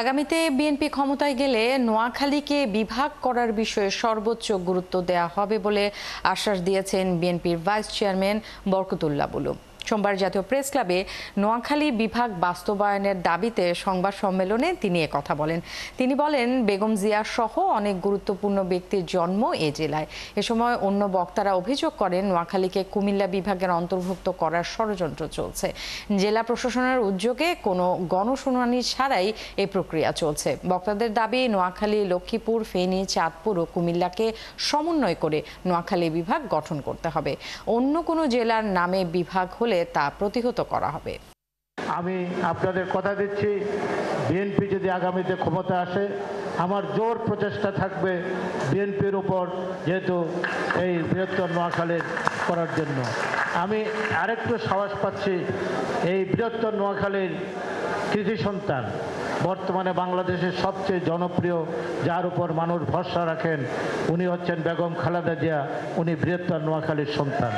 আগামীতে বিএনপি ক্ষমতায় গেলে নোয়াখালীকে বিভাগ করার বিষয়ে সর্বোচ্চ গুরুত্ব দেয়া হবে বলে আশ্বাস দিয়েছেন বিএনপির ভাইস চেয়ারম্যান বরকতুল্লাহ বুলু। সোমবার জাতীয় প্রেস ক্লাবে নোয়াখালী বিভাগ বাস্তবায়নের দাবিতে সংবাদ সম্মেলনে তিনি কথা বলেন। তিনি বলেন, বেগম জিয়া সহ অনেক গুরুত্বপূর্ণ ব্যক্তির জন্ম এ জেলায়। এ সময় অন্য বক্তারা অভিযোগ করেন নোয়াখালীকে কুমিল্লা বিভাগের অন্তর্ভুক্ত করার ষড়যন্ত্র চলছে। জেলা প্রশাসনের উদ্যোগে কোনো গণশুনানি ছাড়াই এই প্রক্রিয়া চলছে। বক্তাদের দাবি, নোয়াখালী, লক্ষ্মীপুর, ফেনী, চাঁদপুর ও কুমিল্লাকে সমন্বয় করে নোয়াখালী বিভাগ গঠন করতে হবে। অন্য কোনো জেলার নামে বিভাগ হলে তা প্রতিহত করা হবে। আমি আপনাদের কথা দিচ্ছি, বিএনপি যদি আগামীতে ক্ষমতা আসে, আমার জোর প্রচেষ্টা থাকবে বিএনপির উপর, যেহেতু এই বৃহত্তর নোয়াখালীর করার জন্য। আমি আরেকটু সাহস পাচ্ছি, এই বৃহত্তর নোয়াখালীর কৃষি সন্তান বর্তমানে বাংলাদেশের সবচেয়ে জনপ্রিয়, যার উপর মানুষ ভরসা রাখেন, উনি হচ্ছেন বেগম খালেদা জিয়া। উনি বৃহত্তর নোয়াখালীর সন্তান।